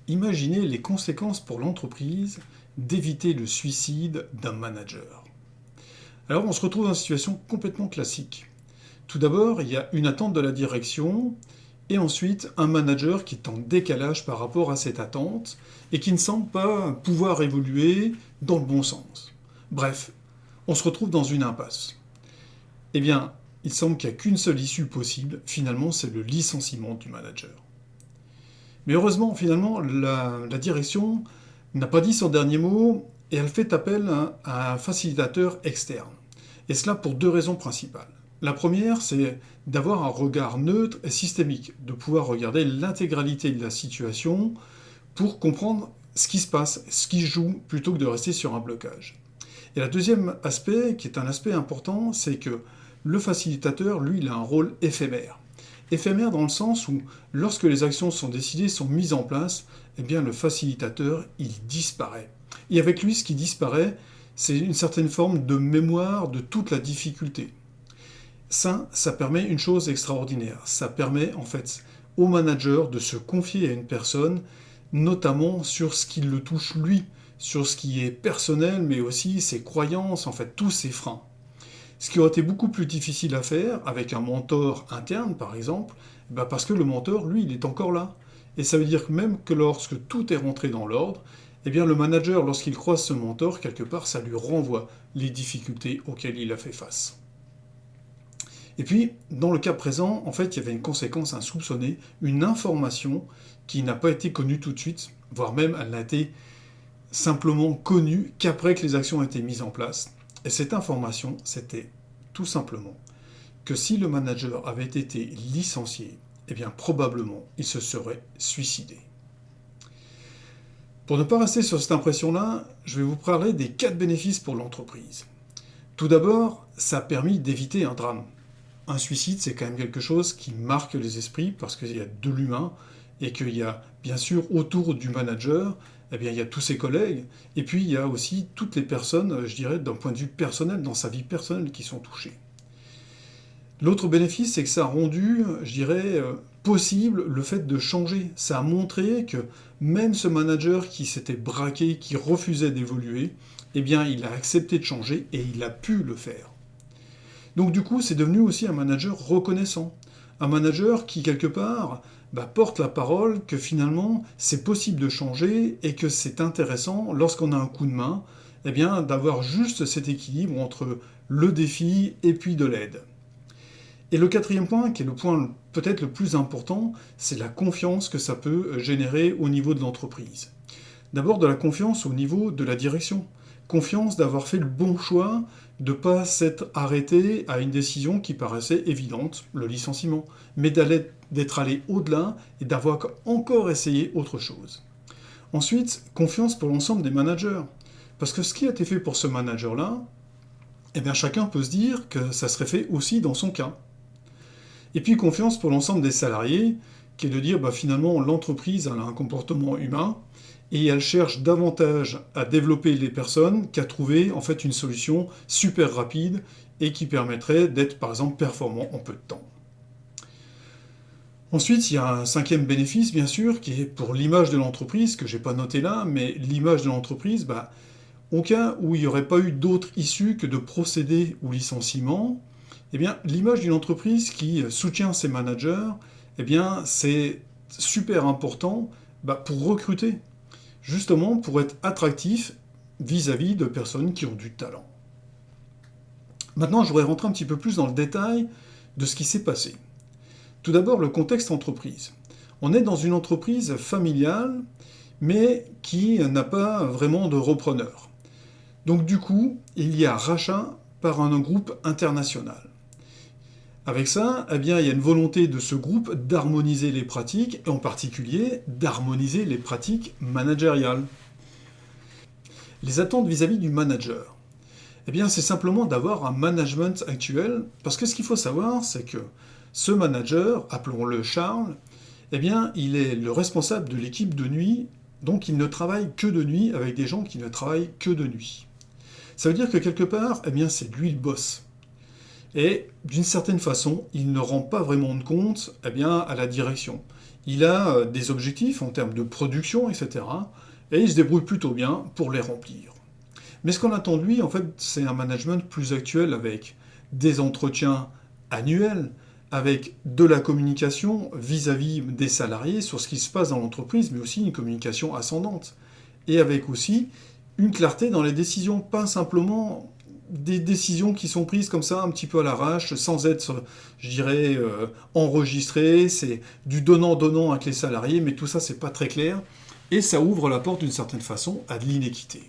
Imaginez les conséquences pour l'entreprise d'éviter le suicide d'un manager. Alors on se retrouve dans une situation complètement classique. Tout d'abord, il y a une attente de la direction et ensuite un manager qui est en décalage par rapport à cette attente et qui ne semble pas pouvoir évoluer dans le bon sens. Bref, on se retrouve dans une impasse. Eh bien, il semble qu'il n'y a qu'une seule issue possible, finalement c'est le licenciement du manager. Mais heureusement, finalement, la direction n'a pas dit son dernier mot et elle fait appel à un facilitateur externe. Et cela pour deux raisons principales. La première, c'est d'avoir un regard neutre et systémique, de pouvoir regarder l'intégralité de la situation pour comprendre ce qui se passe, ce qui se joue, plutôt que de rester sur un blocage. Et le deuxième aspect, qui est un aspect important, c'est que le facilitateur, lui, il a un rôle éphémère. Éphémère dans le sens où, lorsque les actions sont décidées, sont mises en place, eh bien le facilitateur, il disparaît. Et avec lui, ce qui disparaît, c'est une certaine forme de mémoire de toute la difficulté. Ça permet une chose extraordinaire. Ça permet, en fait, au manager de se confier à une personne, notamment sur ce qui le touche lui, sur ce qui est personnel, mais aussi ses croyances, en fait, tous ses freins. Ce qui aurait été beaucoup plus difficile à faire avec un mentor interne, par exemple, parce que le mentor, lui, il est encore là. Et ça veut dire que même que lorsque tout est rentré dans l'ordre, eh bien le manager, lorsqu'il croise ce mentor, quelque part, ça lui renvoie les difficultés auxquelles il a fait face. Et puis, dans le cas présent, en fait, il y avait une conséquence insoupçonnée, une information qui n'a pas été connue tout de suite, voire même elle n'a été simplement connue qu'après que les actions ont été mises en place. Et cette information, c'était tout simplement que si le manager avait été licencié, eh bien probablement il se serait suicidé. Pour ne pas rester sur cette impression-là, je vais vous parler des 4 bénéfices pour l'entreprise. Tout d'abord, ça a permis d'éviter un drame. Un suicide, c'est quand même quelque chose qui marque les esprits parce qu'il y a de l'humain et qu'il y a bien sûr autour du manager, eh bien, il y a tous ses collègues, et puis il y a aussi toutes les personnes, je dirais, d'un point de vue personnel, dans sa vie personnelle, qui sont touchées. L'autre bénéfice, c'est que ça a rendu, je dirais, possible le fait de changer. Ça a montré que même ce manager qui s'était braqué, qui refusait d'évoluer, eh bien, il a accepté de changer et il a pu le faire. Donc du coup, c'est devenu aussi un manager reconnaissant. Un manager qui, quelque part, porte la parole que finalement, c'est possible de changer et que c'est intéressant, lorsqu'on a un coup de main, eh bien, d'avoir juste cet équilibre entre le défi et puis de l'aide. Et le quatrième point, qui est le point peut-être le plus important, c'est la confiance que ça peut générer au niveau de l'entreprise. D'abord de la confiance au niveau de la direction. Confiance d'avoir fait le bon choix, de ne pas s'être arrêté à une décision qui paraissait évidente, le licenciement, mais d'être allé au-delà et d'avoir encore essayé autre chose. Ensuite, confiance pour l'ensemble des managers. Parce que ce qui a été fait pour ce manager-là, eh bien chacun peut se dire que ça serait fait aussi dans son cas. Et puis confiance pour l'ensemble des salariés, qui est de dire finalement l'entreprise elle a un comportement humain, et elle cherche davantage à développer les personnes qu'à trouver en fait une solution super rapide et qui permettrait d'être par exemple performant en peu de temps. Ensuite, il y a un cinquième bénéfice bien sûr qui est pour l'image de l'entreprise, que je n'ai pas noté là, mais l'image de l'entreprise, au cas où il n'y aurait pas eu d'autre issue que de procéder au licenciement, eh bien l'image d'une entreprise qui soutient ses managers, eh bien c'est super important pour recruter. Justement pour être attractif vis-à-vis de personnes qui ont du talent. Maintenant, je voudrais rentrer un petit peu plus dans le détail de ce qui s'est passé. Tout d'abord, le contexte entreprise. On est dans une entreprise familiale, mais qui n'a pas vraiment de repreneur. Donc du coup, il y a rachat par un groupe international. Avec ça, eh bien, il y a une volonté de ce groupe d'harmoniser les pratiques, et en particulier d'harmoniser les pratiques managériales. Les attentes vis-à-vis du manager, eh bien, c'est simplement d'avoir un management actuel, parce que ce qu'il faut savoir, c'est que ce manager, appelons-le Charles, eh bien, il est le responsable de l'équipe de nuit, donc il ne travaille que de nuit avec des gens qui ne travaillent que de nuit. Ça veut dire que quelque part, eh bien, c'est lui le boss. Et d'une certaine façon, il ne rend pas vraiment de compte à la direction. il a des objectifs en termes de production, etc. Et il se débrouille plutôt bien pour les remplir. Mais ce qu'on attend de lui, en fait, c'est un management plus actuel avec des entretiens annuels, avec de la communication vis-à-vis des salariés sur ce qui se passe dans l'entreprise, mais aussi une communication ascendante. Et avec aussi une clarté dans les décisions, pas simplement des décisions qui sont prises comme ça, un petit peu à l'arrache, sans être, je dirais, enregistrées. C'est du donnant-donnant avec les salariés, mais tout ça, c'est pas très clair. Et ça ouvre la porte d'une certaine façon à de l'inéquité.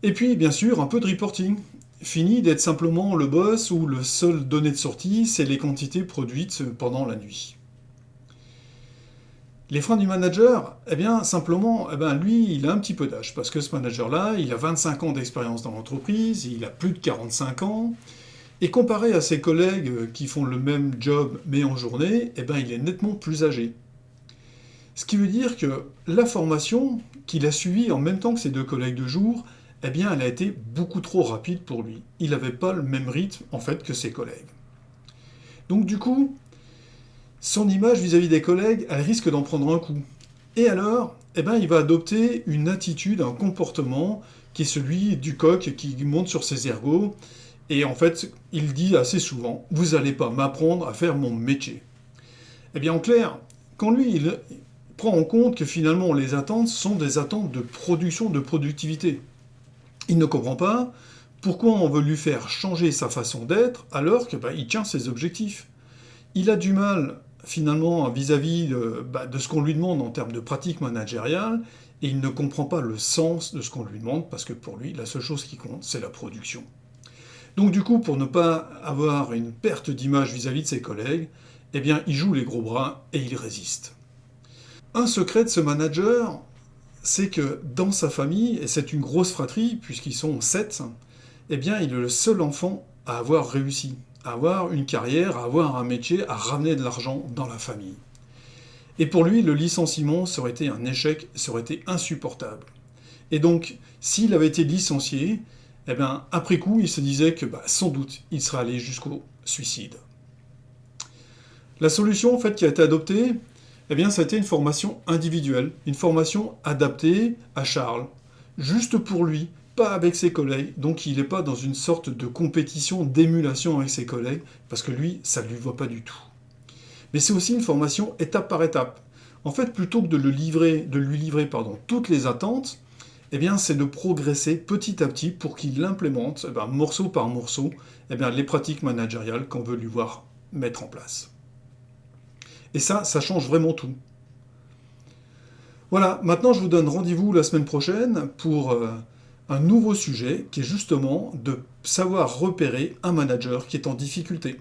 Et puis, bien sûr, un peu de reporting. Fini d'être simplement le boss où le seul donné de sortie, c'est les quantités produites pendant la nuit. Les freins du manager, eh bien, simplement, lui, il a un petit peu d'âge, parce que ce manager-là, il a 25 ans d'expérience dans l'entreprise, il a plus de 45 ans, et comparé à ses collègues qui font le même job, mais en journée, il est nettement plus âgé. Ce qui veut dire que la formation qu'il a suivie en même temps que ses deux collègues de jour, elle a été beaucoup trop rapide pour lui. Il n'avait pas le même rythme, en fait, que ses collègues. Donc du coup, son image vis-à-vis des collègues, elle risque d'en prendre un coup. Et alors, il va adopter une attitude, un comportement qui est celui du coq qui monte sur ses ergots. Et en fait, il dit assez souvent, « Vous n'allez pas m'apprendre à faire mon métier. » Eh bien, en clair, quand lui, il prend en compte que finalement, les attentes sont des attentes de production, de productivité. Il ne comprend pas pourquoi on veut lui faire changer sa façon d'être alors qu'il tient ses objectifs. Il a du mal finalement vis-à-vis de ce qu'on lui demande en termes de pratique managériale et il ne comprend pas le sens de ce qu'on lui demande parce que pour lui, la seule chose qui compte, c'est la production. Donc du coup, pour ne pas avoir une perte d'image vis-à-vis de ses collègues, il joue les gros bras et il résiste. Un secret de ce manager, c'est que dans sa famille, et c'est une grosse fratrie, puisqu'ils sont 7, il est le seul enfant à avoir réussi, à avoir une carrière, à avoir un métier, à ramener de l'argent dans la famille. Et pour lui, le licenciement, ça aurait été un échec, ça aurait été insupportable. Et donc, s'il avait été licencié, après coup, il se disait que sans doute, il serait allé jusqu'au suicide. La solution, en fait, qui a été adoptée, ça a été une formation individuelle, une formation adaptée à Charles, juste pour lui, pas avec ses collègues, donc il n'est pas dans une sorte de compétition, d'émulation avec ses collègues, parce que lui, ça ne lui va pas du tout. Mais c'est aussi une formation étape par étape. En fait, plutôt que de lui livrer toutes les attentes, c'est de progresser petit à petit pour qu'il implémente, morceau par morceau, les pratiques managériales qu'on veut lui voir mettre en place. Et ça change vraiment tout. Voilà, maintenant je vous donne rendez-vous la semaine prochaine pour un nouveau sujet qui est justement de savoir repérer un manager qui est en difficulté.